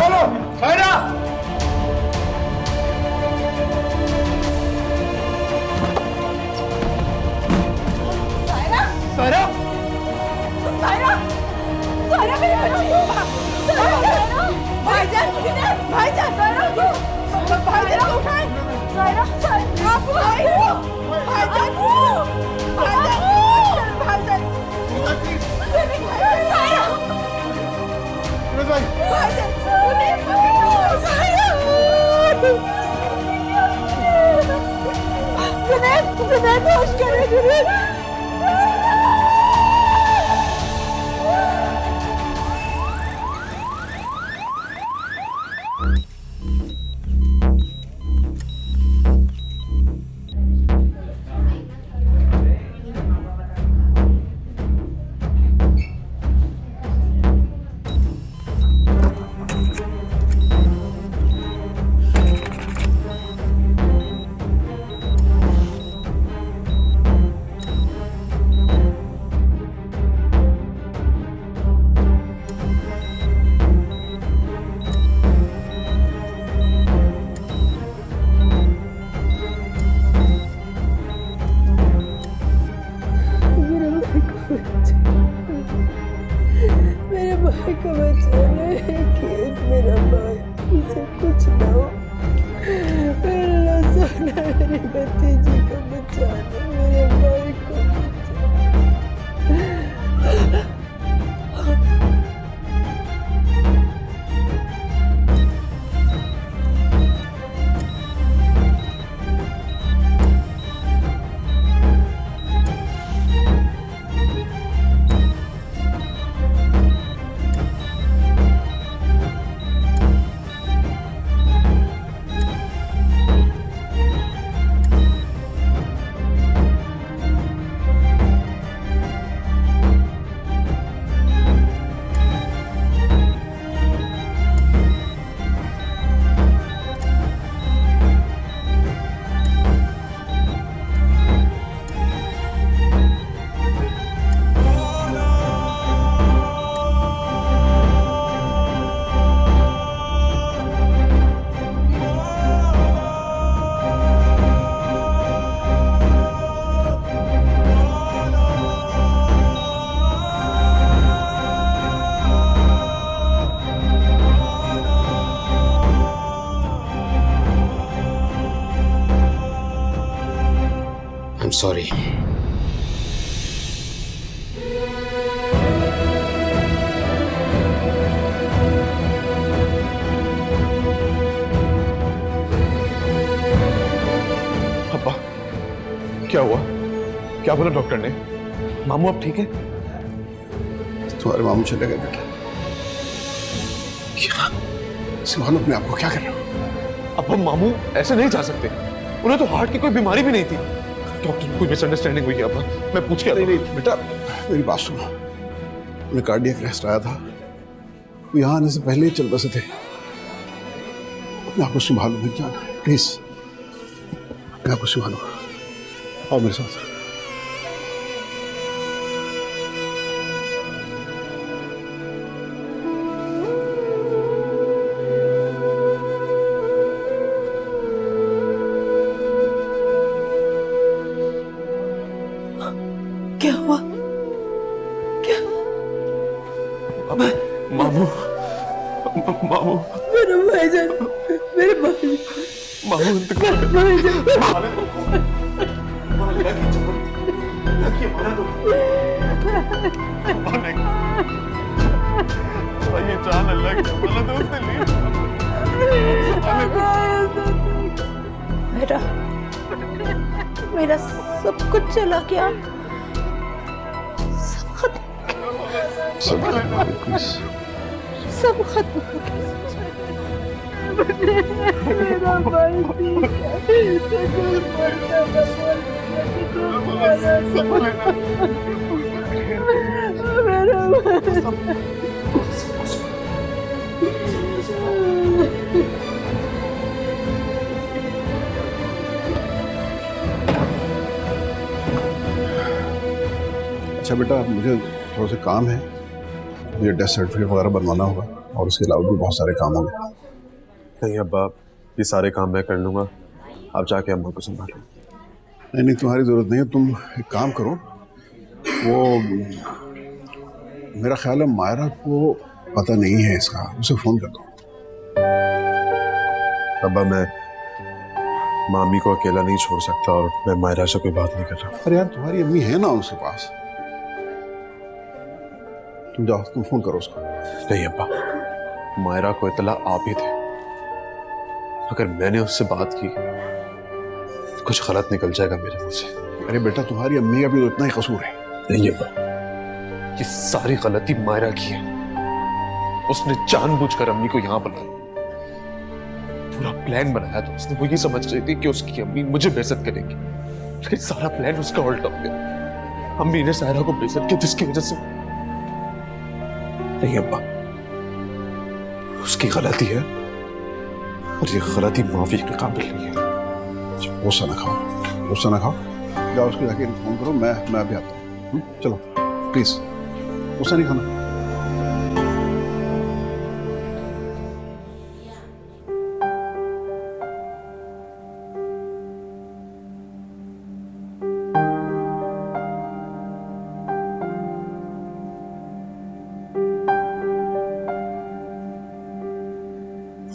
खोलो सायरा। सायरा सायरा सायरा मेरी बच्ची भाईजान भाईजान सायरा भाईजान को उठाए सायरा आप भाईजान भाईजान भाईजान सायरा भाईजान जुनैद होश करे जुनैद। मेरे भाई को बचाना है कि मेरा भाई इसे कुछ ना हो। अल्लाह सोना मेरे भतीजी को बचाना, मेरे भाई को I'm sorry. अब्बा क्या हुआ? क्या बोला डॉक्टर ने? मामू अब ठीक है? तुम्हारे मामू चले गए बेटा। क्या संभालो अपने आप को, क्या कर रहे हो? अब हम मामू ऐसे नहीं जा सकते। उन्हें तो हार्ट की कोई बीमारी भी नहीं थी। डॉक्टर कोई मिसअंडरस्टैंडिंग हुई है अब्बा, मैं पूछ के आता हूं। नहीं बेटा, मेरी बात सुनो। उन्हें कार्डियक अरेस्ट आया था, वो यहाँ आने से पहले ही चल बसे थे। अपने आप को संभालो मेरी जान, प्लीज अपने आप को संभालो। आओ मेरे साथ। क्या हुआ? क्या? मामू मामू मेरा भाईजान, मेरे भाई मामू भाईजान ये जान अल्लाह की अमानत है, उसने ली। मेरा सब कुछ चला गया, सब खत्म, सब खत्म हो गया। मेरा भाई अच्छा बेटा, मुझे थोड़ा सा काम है, मुझे डेथ सर्टिफिकेट वगैरह बनवाना होगा और उसके अलावा भी बहुत सारे काम होंगे। नहीं अब्बा, ये सारे काम मैं कर लूंगा, आप जाके अम्मा को संभालें। नहीं नहीं, तुम्हारी ज़रूरत नहीं है। तुम एक काम करो, वो मेरा ख्याल है मायरा को पता नहीं है इसका, उसे फ़ोन कर दो। अब्बा मैं मामी को अकेला नहीं छोड़ सकता और मैं मायरा से कोई बात नहीं कर रहा। अरे यार तुम्हारी अम्मी है ना उसके पास, तुम जाओ, तुम फ़ोन करो उसको। नहीं अब्बा, मायरा को इतला आप ही थे। अगर मैंने उससे बात की कुछ गलत निकल जाएगा मेरे मुंह से। अरे बेटा, तुम्हारी अम्मी का भी तो इतना ही कसूर है। नहीं अब्बा, ये सारी गलती मायरा की है। उसने जानबूझकर अम्मी को यहां बुलाया, पूरा प्लान बनाया था उसने। वो ये समझ रही थी कि उसकी अम्मी मुझे बेइज्जत करेगी, लेकिन सारा प्लान उसका उल्टा हो गया। अम्मी ने सायरा को बेइज्जत किया जिसकी वजह से। नहीं अब्बा, उसकी गलती है और ये गलती माफी के काबिल नहीं है। गुस्सा ना खाओ, गुस्सा ना खाओ। जाओ उसको जाके फोन करो, मैं अभी आता हूँ। चलो प्लीज, गुस्सा नहीं खाना।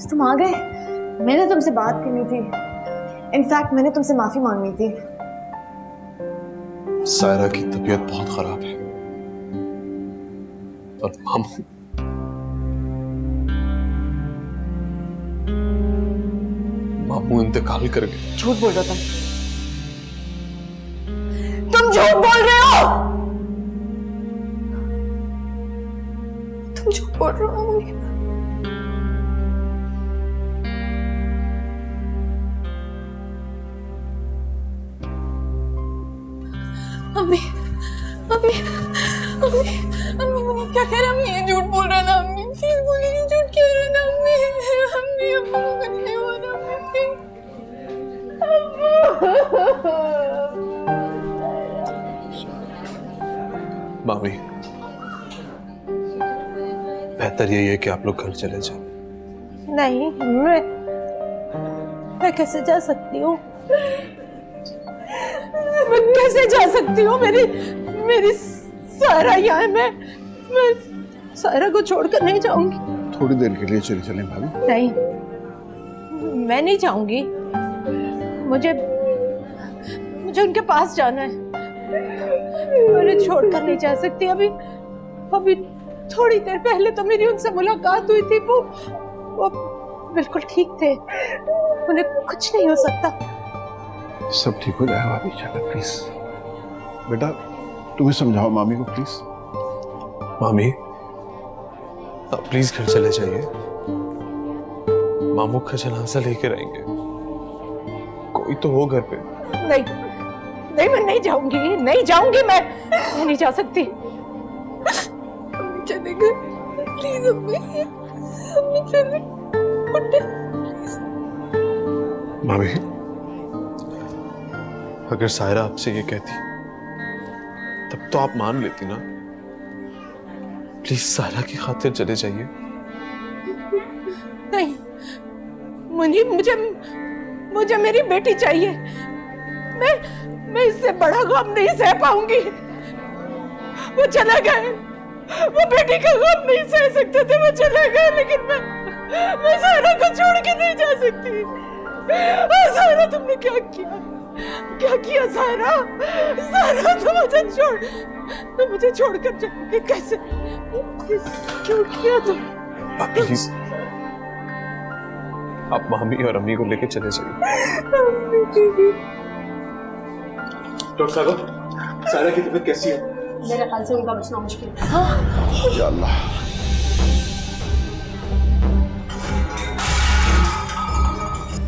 तुम आ गए। मैंने तुमसे बात करनी थी, इनफैक्ट मैंने तुमसे माफी मांगनी थी। सायरा की तबीयत बहुत खराब है और मामू इंतकाल कर गए। झूठ बोल रहे हो तुम झूठ बोल रहे हो, तुम झूठ बोल रहे हो। अम्मी अम्मी अम्मी अम्मी मुझे क्या कह रहे हैं? अम्मी ये झूठ बोल रहा है ना। अम्मी प्लीज बोलिए, ये झूठ कह रहे हैं ना। अम्मी अम्मी अम्मा को कुछ नहीं हुआ ना। अम्मी मामी, बेहतर यही है कि आप लोग घर चले जाओ। नहीं, मैं कैसे जा सकती हूँ? मैं कैसे जा सकती हूँ? मेरी सायरा यहाँ है। मैं सायरा को छोड़कर नहीं जाऊंगी। थोड़ी देर के लिए चले भाभी। नहीं, मैं नहीं जाऊंगी। मुझे उनके पास जाना है। मैं छोड़कर नहीं जा सकती। अभी थोड़ी देर पहले तो मेरी उनसे मुलाकात हुई थी। वो बिल्कुल ठीक थे, उन्हें कुछ नहीं हो सकता। सब ठीक हो जाएगा भाभी, चलो प्लीज। बेटा तुम्हें समझाओ मामी को प्लीज। मामी आप प्लीज घर चले जाइए, मामू का जनाजा लेकर आएंगे। कोई तो हो घर पे। नहीं, मैं नहीं जाऊंगी। मैं नहीं जा सकती। चले गए प्लीज। अम्मी चले मामी, अगर सायरा आपसे ये कहती तब तो आप मान लेती ना। प्लीज सायरा की खातिर चले जाइए। नहीं, मुझे मेरी बेटी चाहिए। मैं इससे बड़ा गम नहीं सह पाऊंगी। वो चले गए, वो बेटी का गम नहीं सह सकते थे, वो चले गए। लेकिन मैं सायरा को छोड़ के नहीं जा सकती। सायरा तुमने क्या किया? सायरा तुम मुझे छोड़कर जाओगे कैसे? क्यों किया तुम? प्लीज आप मामी और अम्मी को लेके चले जाइए। डॉक्टर साहब, सायरा की तबीयत कैसी है? मेरे ख्याल से उनका बचना मुश्किल है। या अल्लाह।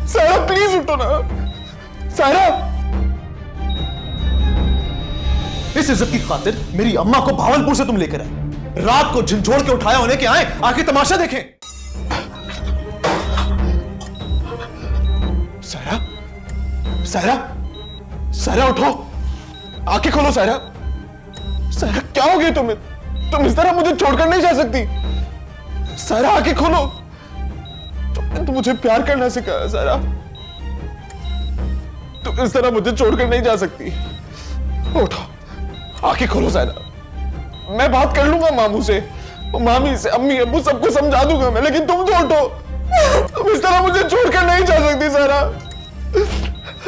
सायरा प्लीज उठो ना। सायरा, इस इज्जत की खातिर मेरी अम्मा को भावलपुर से तुम लेकर आए, रात को झिझोड़ के उठाया होने के आए, आके तमाशा देखें। सायरा, सायरा, सायरा उठो, आंखें खोलो। सायरा, सायरा क्या हो गया तुम्हें? तुम इस तरह मुझे छोड़कर नहीं जा सकती। सारा आंखें खोलो। तुमने तो मुझे प्यार करना सिखाया सारा। तुम इस तरह मुझे छोड़कर नहीं जा सकती। उठो, आंखें खोलो सारा। मैं बात कर लूंगा मामू से, मामी से, अम्मी अब्बू सबको समझा दूंगा मैं, लेकिन तुम तो उठो। तुम इस तरह मुझे छोड़कर नहीं जा सकती सारा।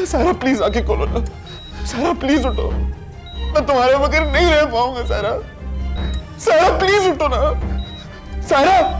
सारा प्लीज आंखें खोलो ना। सारा प्लीज उठो। मैं तुम्हारे बगैर नहीं रह पाऊंगा सारा। सारा प्लीज उठो ना। सारा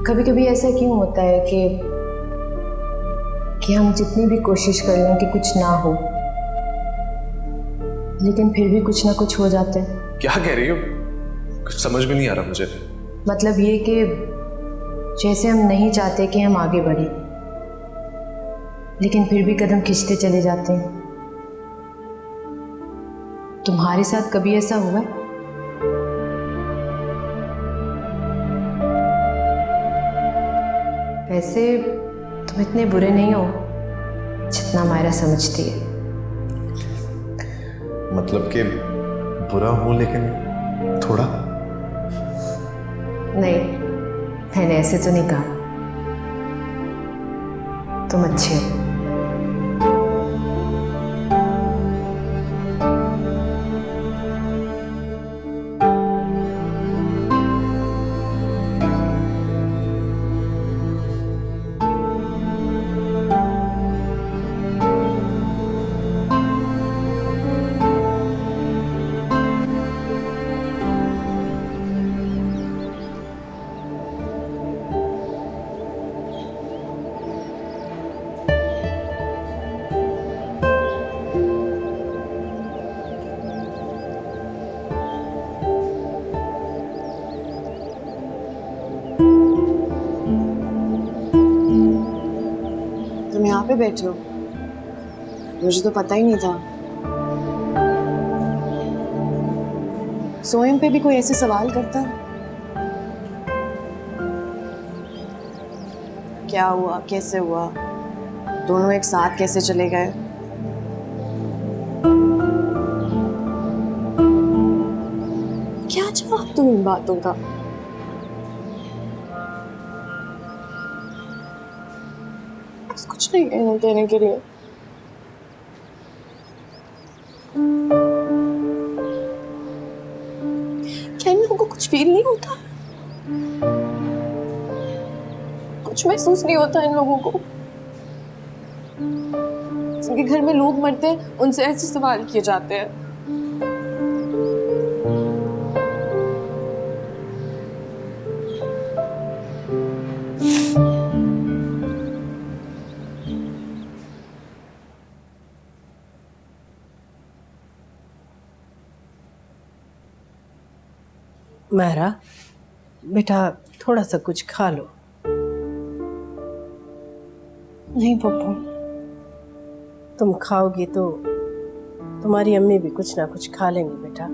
कभी कभी ऐसा क्यों होता है कि हम जितनी भी कोशिश कर लें कि कुछ ना हो, लेकिन फिर भी कुछ ना कुछ हो जाता है। क्या कह रही हो? कुछ समझ में नहीं आ रहा मुझे। मतलब ये कि जैसे हम नहीं चाहते कि हम आगे बढ़े, लेकिन फिर भी कदम खींचते चले जाते हैं। तुम्हारे साथ कभी ऐसा हुआ है? वैसे तुम इतने बुरे नहीं हो जितना मायरा समझती है। मतलब कि बुरा हूं, लेकिन थोड़ा। नहीं, मैंने ऐसे तो नहीं कहा। तुम अच्छे हो। तुम यहाँ पे बैठे हो? मुझे तो पता ही नहीं था। सोएम पे भी कोई ऐसे सवाल करता? क्या हुआ, कैसे हुआ, दोनों एक साथ कैसे चले गए? क्या जवाब दूं इन बातों का? कुछ नहीं कहने के लिए। क्या इन लोगों को कुछ फील नहीं होता? कुछ महसूस नहीं होता इन लोगों को? जिनके घर में लोग मरते हैं उनसे ऐसे सवाल किए जाते हैं। मायरा, बेटा थोड़ा सा कुछ खा लो। नहीं पप्पू, तुम खाओगी तो तुम्हारी अम्मी भी कुछ ना कुछ खा लेंगी बेटा।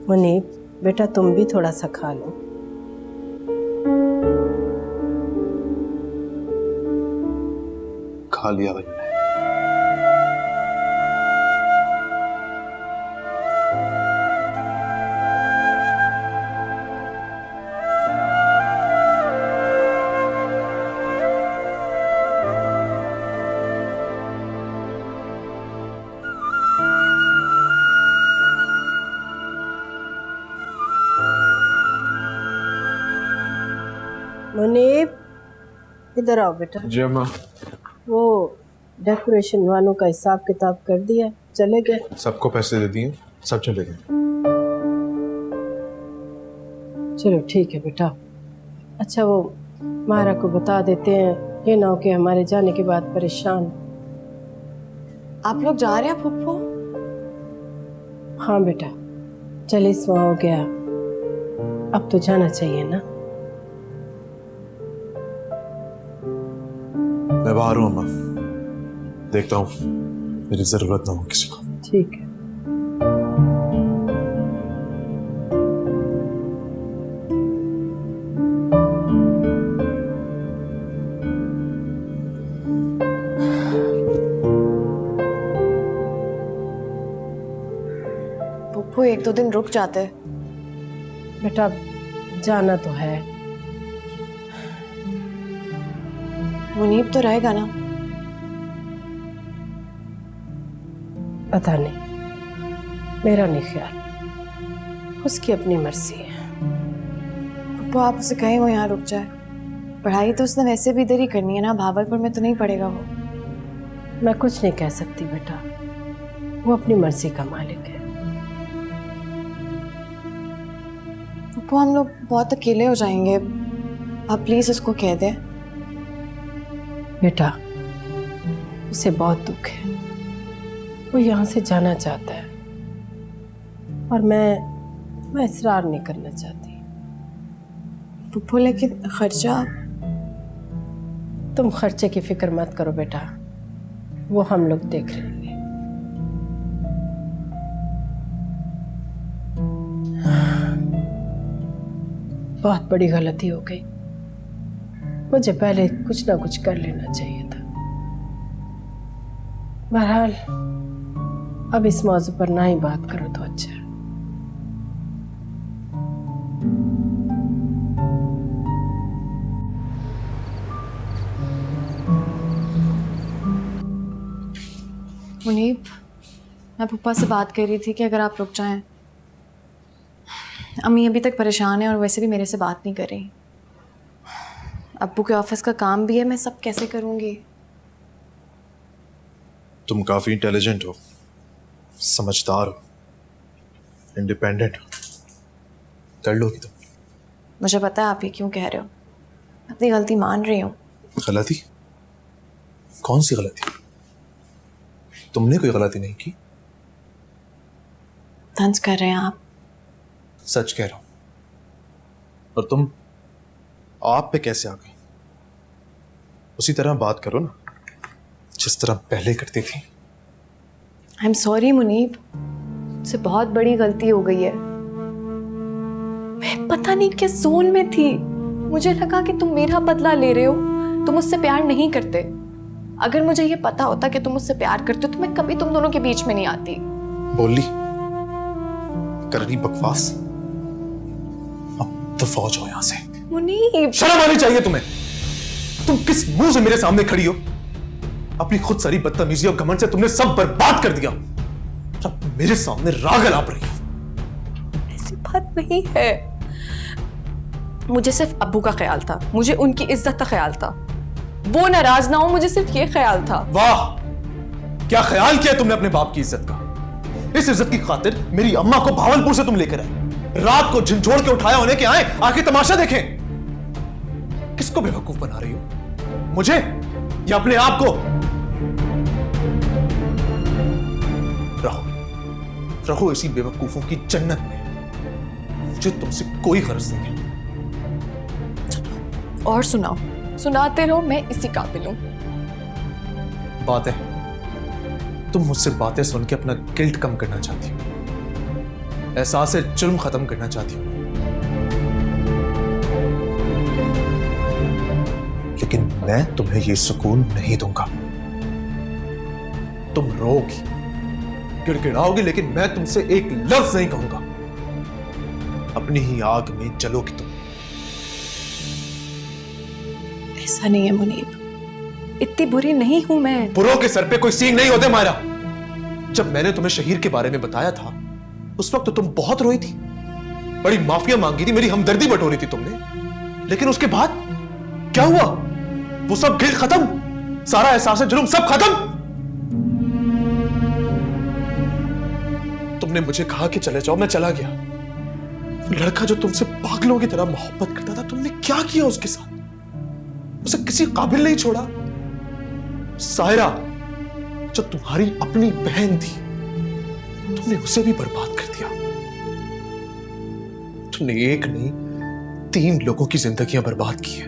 मुनीब, बेटा तुम भी थोड़ा सा खा लो। खा लिया भाई मैंने। मुनीब, इधर आओ बेटा। जी अम्मा। वो डेकोरेशन वालों का हिसाब किताब कर दिया, चले गए? सबको पैसे दे दिए, सब चले गए। चलो ठीक है बेटा। अच्छा वो मारा को बता देते हैं, ये ना हो कि हमारे जाने के बाद परेशान। आप लोग जा रहे हैं फुप्पो? हाँ बेटा, 40वां हो गया, अब तो जाना चाहिए ना। मैं बाहर हूँ अम्मा, देखता हूँ मेरी जरूरत ना हो किसी को। ठीक है। फुप्पो 1-2 दिन रुक जाते। बेटा जाना तो है। मुनीब तो रहेगा ना? पता नहीं, मेरा नहीं ख्याल, उसकी अपनी मर्जी है। फुप्पो आप उसे कहें वो यहाँ रुक जाए। पढ़ाई तो उसने वैसे भी इधर ही करनी है ना, भावलपुर में तो नहीं पढ़ेगा वो। मैं कुछ नहीं कह सकती बेटा, वो अपनी मर्जी का मालिक है। फुप्पो हम लोग बहुत अकेले हो जाएंगे, आप प्लीज उसको कह दें। बेटा उसे बहुत दुख है, वो यहाँ से जाना चाहता है और मैं इसरार नहीं करना चाहती। फुप्पो लेकिन खर्चा? तुम खर्चे की फिक्र मत करो बेटा, वो हम लोग देख लेंगे। बहुत बड़ी गलती हो गई, मुझे पहले कुछ ना कुछ कर लेना चाहिए था। बहरहाल अब इस मौजू पर ना ही बात करो तो अच्छा है। मुनीब, मैं पप्पा से बात कर रही थी कि अगर आप रुक जाएं। अम्मी अभी तक परेशान है और वैसे भी मेरे से बात नहीं कर रही। अब्बू के ऑफिस का काम भी है, मैं सब कैसे करूंगी? तुम काफी इंटेलिजेंट हो, समझदार हो, इंडिपेंडेंट हो, कर लोगी तुम। मुझे पता है आप ये क्यों कह रहे हो, अपनी गलती मान रही हूँ। गलती? कौन सी गलती? तुमने कोई गलती नहीं की। तंज कर रहे हैं आप। सच कह रहा हूं। और तुम आप पे कैसे आ गई? उसी तरह बात करो ना जिस तरह पहले करती थी। आई एम सॉरी मुनीब, मुझसे बहुत बड़ी गलती हो गई है। मैं पता नहीं किस जोन में थी, मुझे लगा कि तुम मेरा बदला ले रहे हो, तुम मुझसे प्यार नहीं करते। अगर मुझे ये पता होता कि तुम मुझसे प्यार करते हो तो मैं कभी तुम दोनों के बीच में नहीं आती। बोली कर रही बकवास। अब दफा हो जाओ यहां से। मुनीब, शर्म आनी चाहिए तुम्हें। तुम किस मुंह से मेरे सामने खड़ी हो? अपनी खुद सारी बदतमीजी और घमंड से तुमने सब बर्बाद कर दिया। अब मेरे सामने राग अलाप रही हो। ऐसी बात नहीं है, मुझे सिर्फ अब्बू का ख्याल था, मुझे उनकी इज्जत का ख्याल था, वो नाराज ना हो, मुझे सिर्फ ये ख्याल था। वाह, क्या ख्याल किया तुमने अपने बाप की इज्जत का। इस इज्जत की खातिर मेरी अम्मा को भावलपुर से तुम लेकर आए, रात को झिंझोड़ के उठाया होने के आए आके तमाशा देखें। किसको बेवकूफ बना रही हो, मुझे या अपने आप को? रहो रहो इसी बेवकूफों की जन्नत में, मुझे तुमसे कोई गरज नहीं है। और सुनाओ, सुनाते रहो, मैं इसी काबिल हूं। बातें? तुम मुझसे बातें सुन के अपना गिल्ट कम करना चाहती हो, एहसास जुर्म खत्म करना चाहती हूं, लेकिन मैं तुम्हें यह सुकून नहीं दूंगा। तुम रोगी, गिड़गिड़ाओगी, लेकिन मैं तुमसे एक लफ्ज नहीं कहूंगा। अपनी ही आग में जलोगी तुम। ऐसा नहीं है मुनीब, इतनी बुरी नहीं हूं मैं। बुरों के सर पे कोई सींग नहीं होते मायरा। जब मैंने तुम्हें शहीर के बारे में बताया था, उस वक्त तो तुम बहुत रोई थी, बड़ी माफिया मांगी थी, मेरी हमदर्दी बटोरी थी तुमने। लेकिन उसके बाद क्या हुआ? वो सब गिल्ट खत्म, सारा एहसास जुर्म सब खत्म। तुमने मुझे कहा कि चले जाओ, मैं चला गया। वो लड़का जो तुमसे पागलों की तरह मोहब्बत करता था, तुमने क्या किया उसके साथ? उसे किसी काबिल नहीं छोड़ा। सायरा जो तुम्हारी अपनी बहन थी, तुमने उसे भी बर्बाद कर दिया। तुमने एक नहीं 3 लोगों की जिंदगियां बर्बाद की है।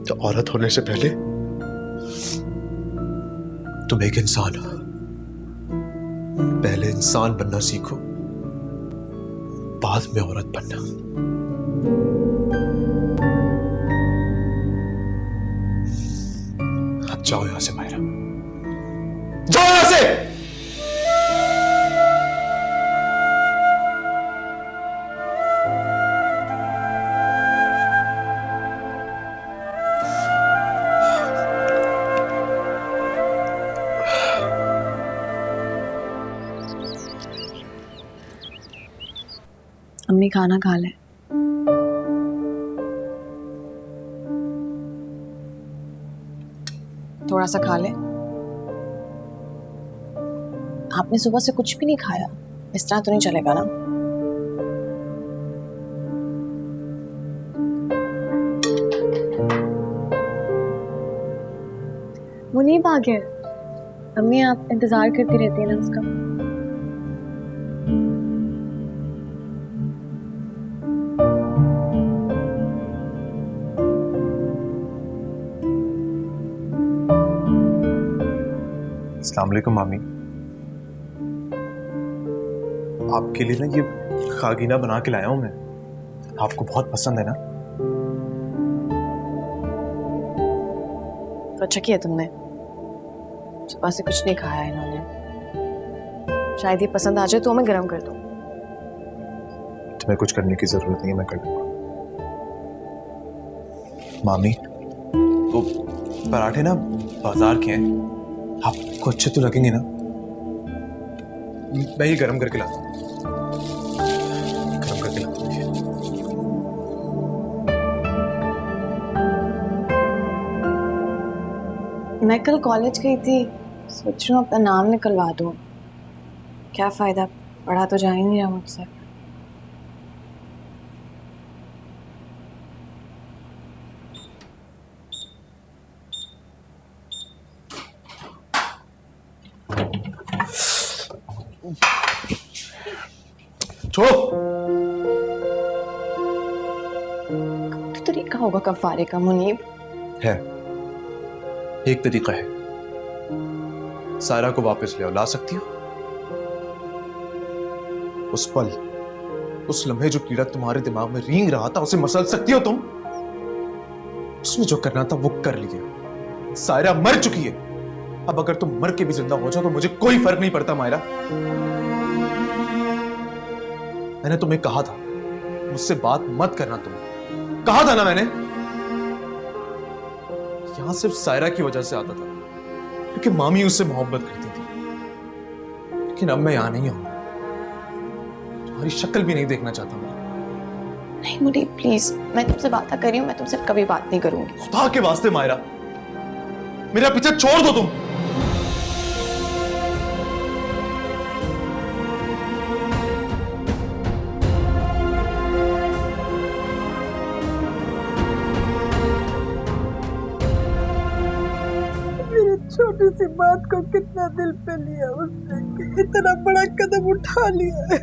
तो औरत होने से पहले तुम एक इंसान हो। पहले इंसान बनना सीखो, बाद में औरत बनना। अब जाओ यहां से मायरा, जाओ यहां से। अम्मी खाना खा ले। थोड़ा सा खा ले। आपने सुबह से कुछ भी नहीं खाया, इस तरह तो नहीं चलेगा ना। मुनीब आ गया। अम्मी आप इंतजार करती रहती है ना उसका। अस्सलाम वालेकुम मामी। आपके लिए ना ये खागीना बना के लाया हूं मैं, आपको बहुत पसंद है ना? तो अच्छा किया तुमने, सुबह से कुछ नहीं खाया इन्होंने। शायद ये पसंद आ जाए तो मैं गरम कर दूं। तुम्हें कुछ करने की जरूरत नहीं है, मैं कर दूंगा। मामी वो पराठे ना बाजार के हैं, आपको अच्छे तो लगेंगे ना? मैं ये गरम करके लाता हूँ, गरम करके लाता हूँ। मैं कल कॉलेज गई थी, सोच रही हूँ अपना नाम निकलवा दूँ। क्या फायदा, पढ़ा तो जा ही नहीं रहा मुझसे। छोड़ो। तो तरीका होगा कफारे का मुनीब। है, एक तरीका है। सायरा को वापस ले आओ, ला सकती हो? उस पल, उस लम्हे जो कीड़ा तुम्हारे दिमाग में रींग रहा था, उसे मसल सकती हो तुम? उसने जो करना था वो कर लिया। सायरा मर चुकी है। अब अगर तुम मर के भी जिंदा हो जाओ तो मुझे कोई फर्क नहीं पड़ता मायरा। मैंने तुम्हें कहा था मुझसे बात मत करना, तुम कहा था ना मैंने। यहां सिर्फ सायरा की वजह से आता था, क्योंकि मामी उससे मोहब्बत करती थी। लेकिन अब मैं यहां नहीं हूं, तुम्हारी शक्ल भी नहीं देखना चाहता मैं। नहीं मुनीब प्लीज, मैं तुमसे बात कर रही हूँ, मैं तुमसे कभी बात नहीं करूंगी। खुदा के वास्ते मायरा, मेरा पीछे छोड़ दो तुम। छोटी सी बात को कितना दिल पे लिया उसने, कि इतना बड़ा कदम उठा लिया है।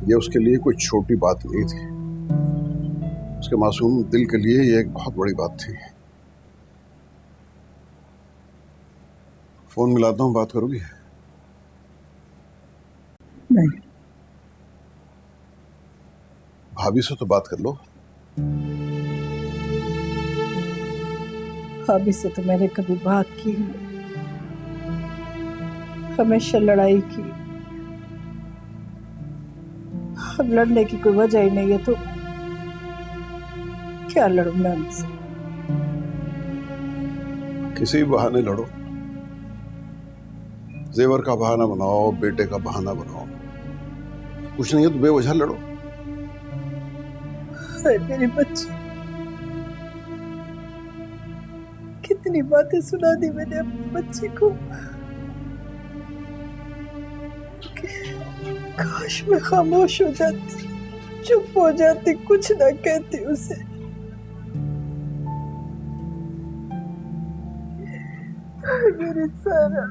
ये उसके लिए कोई छोटी बात नहीं थी, उसके मासूम दिल के लिए ये एक बहुत बड़ी बात थी। फोन मिलाता हूँ, बात करोगी? नहीं, भाभी से तो बात कर लो। भाभी से तो मैंने कभी बात की ही नहीं, हमेशा लड़ाई की। अब लड़ने की कोई वजह ही नहीं है तो क्या लड़ूं मैं उनसे? किसी भी बहाने लड़ो, जेवर का बहाना बनाओ, बेटे का बहाना बनाओ, कुछ नहीं है तो बेवजह लड़ो। हाय मेरी बच्ची, कितनी बातें सुना दी मैंने अपनी बच्ची को। काश मैं खामोश हो जाती, चुप हो जाती, कुछ ना कहती उसे। मेरी सारा,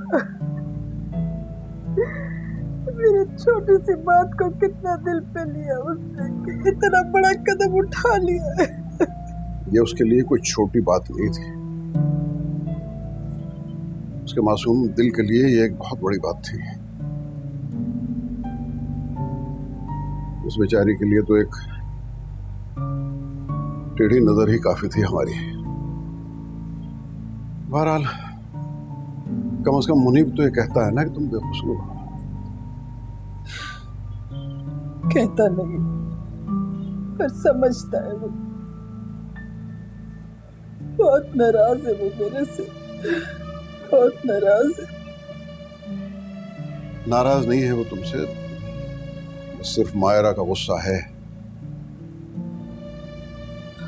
मेरी छोटी सी बात को कितना दिल पे लिया उसने कि इतना बड़ा कदम उठा लिया है। ये उसके लिए कोई छोटी बात नहीं थी, उसके मासूम दिल के लिए ये एक बहुत बड़ी बात थी। उस बेचारी के लिए तो एक टेढ़ी नजर ही काफी थी हमारी। बहरहाल कम से कम मुनीब तो ये कहता है ना कि तुम बेकसूर हो। कहता नहीं पर समझता है वो। बहुत नाराज है वो मेरे से, बहुत नाराज है। नाराज नहीं है वो तुमसे, सिर्फ मायरा का गुस्सा है।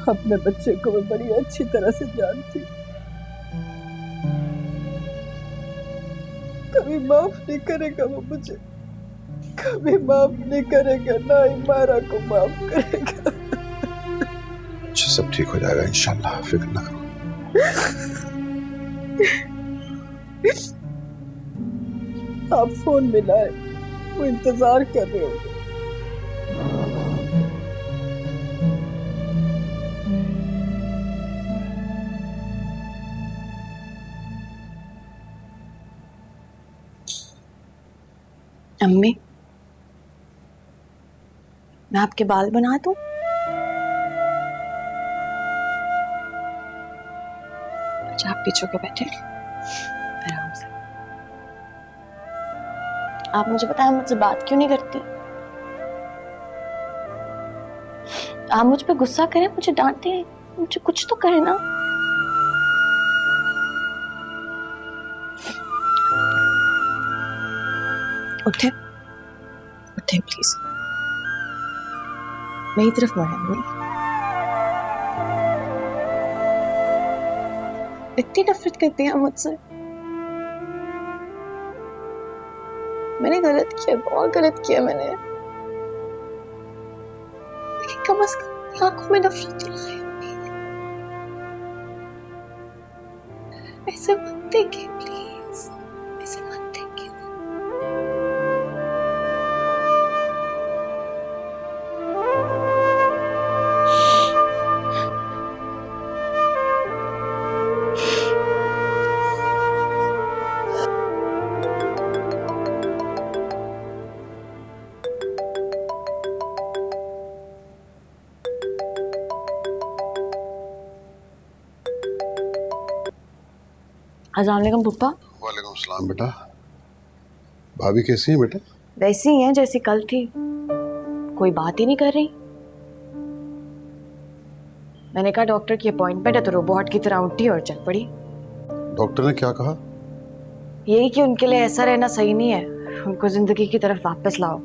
अपने बच्चे को मैं बड़ी अच्छी तरह से जानती, कभी माफ नहीं करेगा वो मुझे, कभी माफ नहीं करेगा, ना ही मायरा को माफ करेगा। अच्छा, सब ठीक हो जाएगा इंशाल्लाह, फिक्र ना करो। आप फोन मिलाए, वो इंतजार कर रहे होंगे। अम्मी, मैं आपके बाल बना दूं? अच्छा, आप पीछे के बैठे आराम से। आप मुझे बताएं, मुझसे बात क्यों नहीं करते? आप मुझ पे गुस्सा करें, मुझे डांटे, मुझे कुछ तो करें ना। उठे उठे प्लीज, मेरी तरफ मुड़े। इतनी नफरत करती हैं मुझसे? मैंने गलत किया, बहुत गलत किया मैंने, लेकिन कम से कम आंखों में नफरत तो लाई। ऐसे मत देखिए प्लीज, ऐसे मत देखिए। अस्सलाम वालेकुम पप्पा। वालेकुम सलाम बेटा। भाभी कैसी है बेटा? वैसी ही है जैसी कल थी, कोई बात ही नहीं कर रही। मैंने कहा डॉक्टर की अपॉइंटमेंट है तो रोबोट की तरह उठी और चल पड़ी। डॉक्टर ने क्या कहा? यही कि उनके लिए ऐसा रहना सही नहीं है, उनको जिंदगी की तरफ वापस लाओ।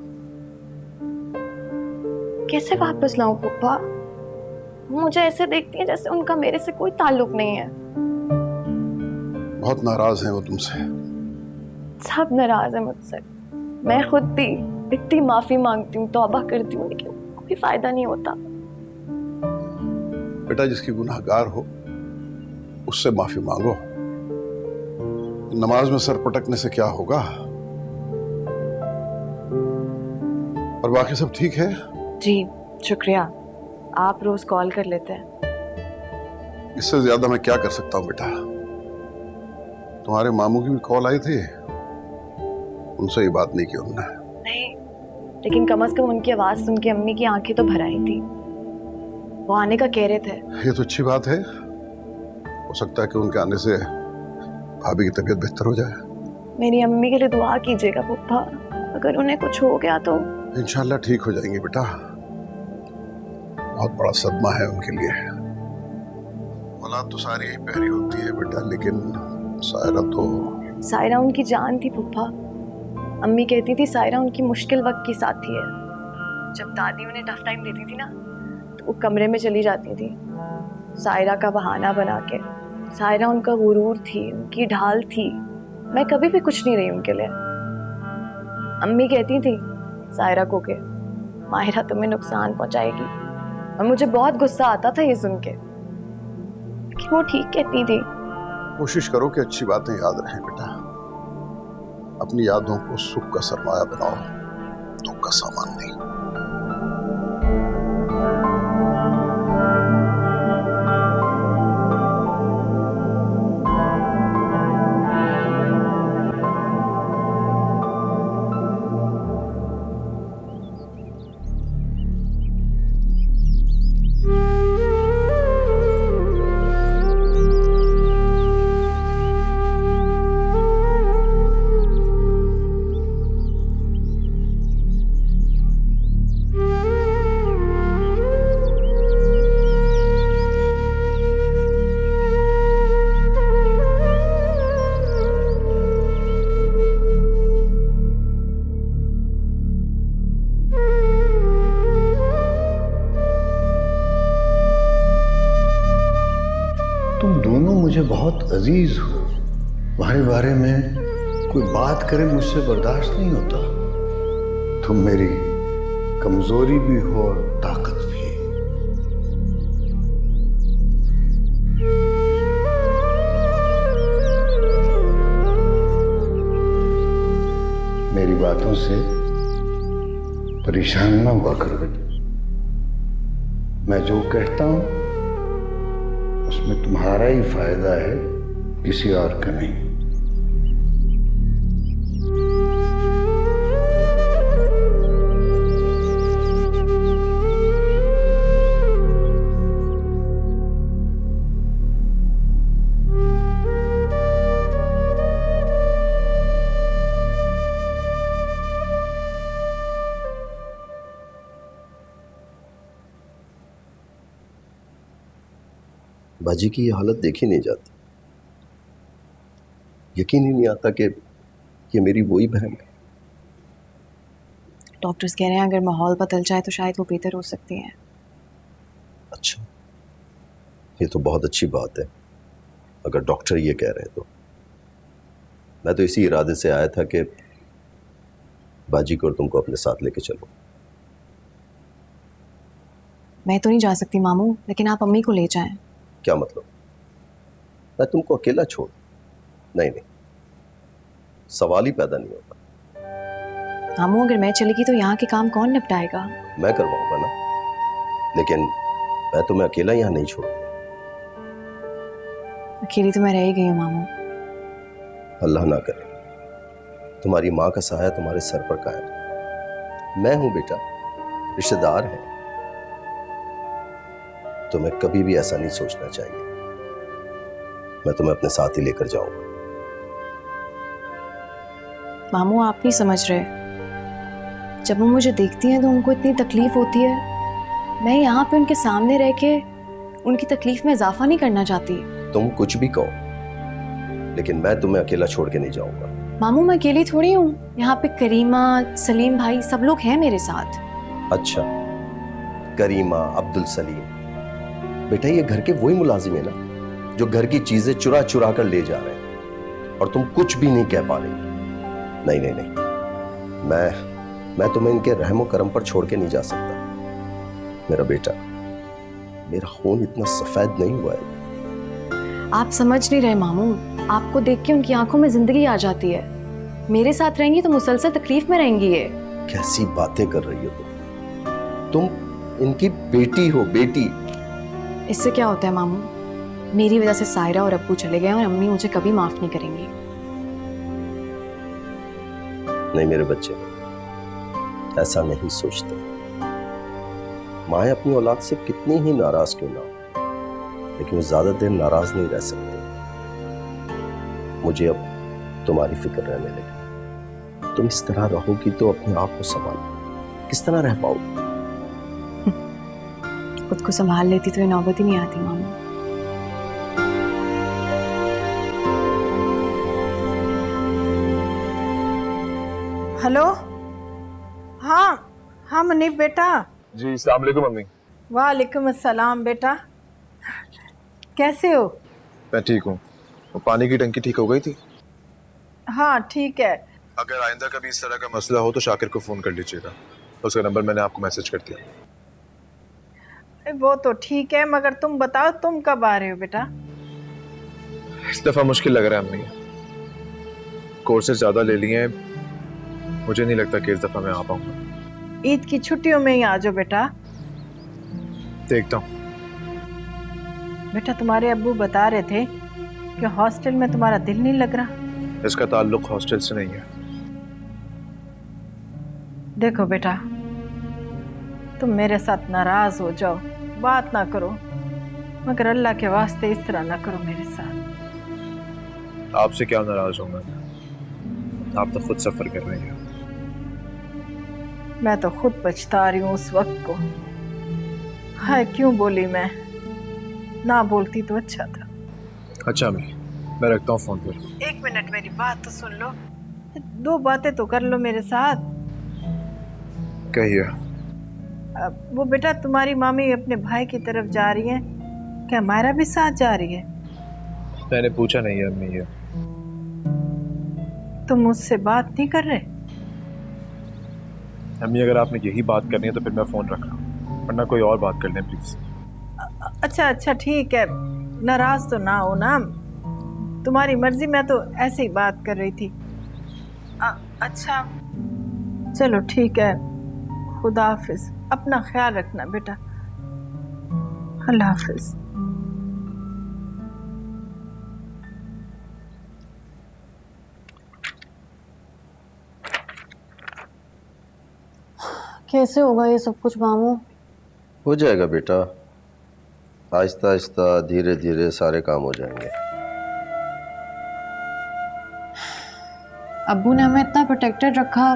कैसे वापस लाऊं पप्पा? मुझे ऐसे देखती है जैसे उनका मेरे से कोई ताल्लुक नहीं है। बहुत नाराज हैं वो तुमसे। सब नाराज है मुझसे। मैं खुद भी इतनी माफी मांगती हूँ, तौबा करती हूँ, लेकिन कोई फायदा नहीं होता। बेटा, जिसकी गुनाहगार हो उससे माफी मांगो। नमाज में सर पटकने से क्या होगा? और बाकी सब ठीक है? जी शुक्रिया, आप रोज कॉल कर लेते हैं। इससे ज्यादा मैं क्या कर सकता हूँ बेटा? तुम्हारे मामू की भी कॉल आई थी, उनसे ये बात नहीं की उन्होंने? नहीं, लेकिन कम से कम उनकी आवाज सुन के अम्मी की आंखें तो भर आई थी। वो आने का कह रहे थे। ये तो अच्छी बात है, हो सकता है कि उनके आने से भाभी की तबीयत बेहतर हो जाए। मेरी अम्मी के लिए दुआ कीजिएगा पप्पा, अगर उन्हें कुछ हो गया तो। इंशाल्लाह ठीक हो जाएंगे बेटा, बहुत बड़ा सदमा है उनके लिए। औलाद तो सारी यही प्यारी होती है बेटा, लेकिन सायरा उनकी जान थी पप्पा। अम्मी कहती थी सायरा उनकी मुश्किल वक्त की साथी है। जब दादी उन्हें टफ टाइम देती थी ना, तो वो कमरे में चली जाती थी सायरा का बहाना बना के। सायरा उनका गुरूर थी, उनकी ढाल थी। मैं कभी भी कुछ नहीं रही उनके लिए। अम्मी कहती थी सायरा को के माहिरा तुम्हें नुकसान पहुंचाएगी, और मुझे बहुत गुस्सा आता था ये सुन के, कि वो ठीक कहती थी। कोशिश करो कि अच्छी बातें याद रहें बेटा। अपनी यादों को सुख का सरमाया बनाओ, दुख का सामान नहीं। तुम दोनों मुझे बहुत अजीज हो। तुम्हारे बारे में कोई बात करे मुझसे बर्दाश्त नहीं होता। तुम मेरी कमजोरी भी हो और ताकत भी। मेरी बातों से परेशान ना हुआ करो। मैं जो कहता हूं उसमें तुम्हारा ही फायदा है, किसी और का नहीं। बाजी की ये हालत देखी नहीं जाती। यकीन ही नहीं आता कि ये मेरी वही बहन है। डॉक्टर्स कह रहे हैं अगर माहौल बदल जाए तो शायद वो बेहतर हो सकती हैं। अच्छा, ये तो बहुत अच्छी बात है अगर डॉक्टर ये कह रहे हैं तो। मैं तो इसी इरादे से आया था कि बाजी को और तुमको अपने साथ लेके चलो। मैं तो नहीं जा सकती मामू, लेकिन आप अम्मी को ले जाएं। क्या मतलब? मैं तुमको अकेला छोड़? नहीं नहीं, सवाल ही पैदा नहीं होता। मामू अगर मैं चलेगी तो यहाँ के काम कौन निपटाएगा? मैं करवाऊंगा ना, लेकिन मैं तुम्हें अकेला यहाँ नहीं छोड़ूंगा। अकेली तो मैं रह ही गई हूँ मामू। अल्लाह ना करे, तुम्हारी माँ का साया तुम्हारे सर पर कायम। मैं हूं बेटा, रिश्तेदार है। तुम्हें कभी भी ऐसा नहीं सोचना चाहिए। मैं तुम्हें अपने साथ ही लेकर जाऊंगा। मामू आप नहीं समझ रहे, जब वो मुझे देखती हैं तो उनको इतनी तकलीफ होती है। मैं यहाँ पे उनके सामने रह के उनकी तकलीफ में इजाफा नहीं करना चाहती। तुम कुछ भी कहो, लेकिन मैं तुम्हें अकेला छोड़ के नहीं जाऊंगा। मामू मैं अकेली थोड़ी हूँ, यहाँ पे करीमा, सलीम भाई सब लोग हैं मेरे साथ। अच्छा, करीमा, अब्दुल सलीम, बेटा ये घर के वही मुलाजिम है ना जो घर की चीजें चुरा चुरा कर ले जा रहे हैं, और तुम कुछ भी नहीं कह पा रही। नहीं नहीं नहीं, मैं तुम्हें इनके रहमो करम पर छोड़ के नहीं जा सकता। मेरा बेटा, मेरा खून इतना सफेद नहीं हुआ है। आप समझ नहीं रहे मामू, आपको देख के उनकी आंखों में जिंदगी आ जाती है। मेरे साथ रहेंगी तो मुसलसल तकलीफ में रहेंगी। ये कैसी बातें कर रही हो तुम इनकी बेटी हो, बेटी। इससे क्या होता है मामू, मेरी वजह से सायरा और अब्बू चले गए और अम्मी मुझे कभी माफ नहीं करेंगी। नहीं मेरे बच्चे, ऐसा नहीं सोचते। माए अपनी औलाद से कितनी ही नाराज क्यों ना हो, लेकिन वो ज्यादा देर नाराज नहीं रह सकते। मुझे अब तुम्हारी फिक्र रहने लगी। तुम इस तरह रहोगी तो अपने आप को संभालो, किस तरह रह पाओगी? खुद को संभाल लेती तो ये नौबत ही नहीं आती मामू। हेलो। हाँ हाँ मुनीब बेटा। जी अस्सलाम वालेकुम अम्मी। वालेकुम अस्सलाम बेटा, कैसे हो? मैं ठीक हूँ। वो पानी की टंकी ठीक हो गई थी? हाँ ठीक है। अगर आइंदा कभी इस तरह का मसला हो तो शाकिर को फोन कर लीजिएगा, उसका नंबर मैंने आपको मैसेज कर दिया। वो तो ठीक है, मगर तुम बताओ तुम कब आ रहे हो बेटा? इस दफा मुश्किल लग रहा है अम्मी, कोर्सेज ज्यादा ले लिए हैं, मुझे नहीं लगता कि इस दफा मैं आ पाऊंगा। ईद की छुट्टियों में ही आ जाओ बेटा। देखता हूँ। बेटा तुम्हारे अब्बू बता रहे थे कि हॉस्टल में तुम्हारा दिल नहीं लग रहा। इसका ताल्लुक हॉस्टल से नहीं है। देखो बेटा, तुम मेरे साथ नाराज हो जाओ, बात ना करो, मगर अल्लाह के वास्ते इस तरह ना करो मेरे साथ। आपसे क्या नाराज हूँ मैं? आप तो खुद सफर कर रही हैं। मैं तो खुद पछता रही हूँ उस वक्त को। हाय क्यों बोली मैं, ना बोलती तो अच्छा था। अच्छा अम्मी, मैं रखता हूँ फोन पर। एक मिनट मेरी बात तो सुन लो, दो बातें तो कर लो मेरे साथ। कहिए। वो बेटा तुम्हारी मामी अपने भाई की तरफ जा रही है, क्या मायरा भी साथ जा रही है? मैंने पूछा नहीं है अम्मी। ये तुम मुझसे बात नहीं कर रहे? अम्मी अगर आपने यही बात करनी है तो फिर मैं फोन रख रहा हूँ, वरना कोई और बात कर लें प्लीज। अच्छा अच्छा ठीक है, नाराज तो ना हो ना, तुम्हारी मर्जी, मैं तो ऐसे ही बात कर रही थी। अच्छा चलो ठीक है, खुदा हाफिज, अपना ख्याल रखना बेटा। अल्लाह हाफिज। कैसे होगा ये सब कुछ मामू? हो जाएगा बेटा, आहिस्ता आहिस्ता धीरे धीरे सारे काम हो जाएंगे। अब्बू ने हमें इतना प्रोटेक्टेड रखा,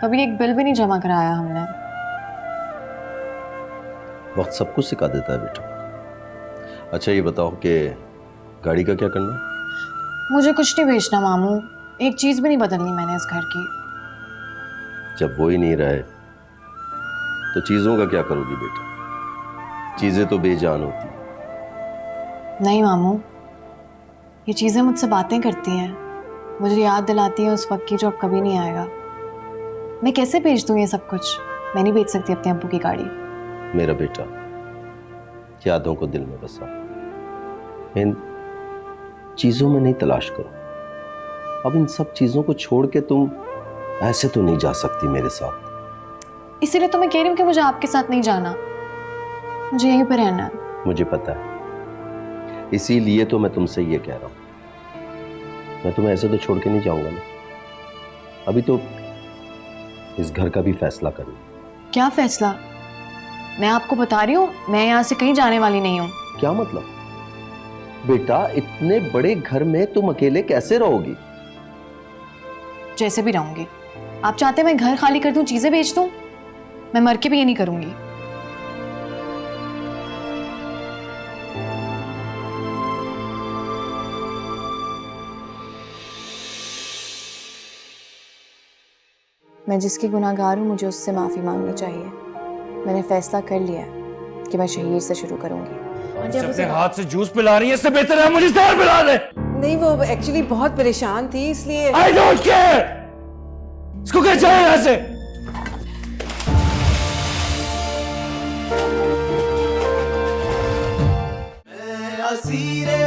कभी एक बिल भी नहीं जमा कराया हमने। वक्त सब कुछ सिखा देता है बेटा। अच्छा ये बताओ कि गाड़ी का क्या करना है? मुझे कुछ नहीं बेचना मामू, एक चीज भी नहीं बदलनी मैंने इस घर की। जब वो ही नहीं रहे तो चीजों का क्या करोगी बेटा? चीजें तो बेजान होती। नहीं मामू, ये चीजें मुझसे बातें करती हैं, मुझे याद दिलाती हैं उस वक्त की जो अब कभी नहीं आएगा। मैं कैसे बेच दूं ये सब कुछ? मैं नहीं बेच सकती अपने अब्बू की गाड़ी। मेरा बेटा, यादों को दिल में बसा, इन चीजों में नहीं तलाश करो। अब इन सब चीजों को छोड़ के तुम ऐसे तो नहीं जा सकती मेरे साथ। इसीलिए तो मैं कह रही हूँ कि मुझे आपके साथ नहीं जाना, मुझे यहीं पर रहना है। मुझे पता है, इसीलिए तो मैं तुमसे ये कह रहा हूं। मैं तुम्हें ऐसे तो छोड़ के नहीं जाऊंगा ना। अभी तो इस घर का भी फैसला करना। क्या फैसला? मैं आपको बता रही हूँ, मैं यहाँ से कहीं जाने वाली नहीं हूँ। क्या मतलब? बेटा इतने बड़े घर में तुम अकेले कैसे रहोगी? जैसे भी रहूंगी। आप चाहते हैं मैं घर खाली कर दूं, चीजें बेच दूं? मैं मर के भी ये नहीं करूंगी। मैं जिसकी गुनाहगार हूं, मुझे उससे माफी मांगनी चाहिए। मैंने फैसला कर लिया है कि मैं शहीर से शुरू करूंगी। अपने हाथ से जूस पिला रही है, इससे बेहतर है मुझे जहर पिला दे। नहीं, वो एक्चुअली बहुत परेशान थी इसलिए। I don't care! इसको क्या चाहिए यहाँ से? असीरे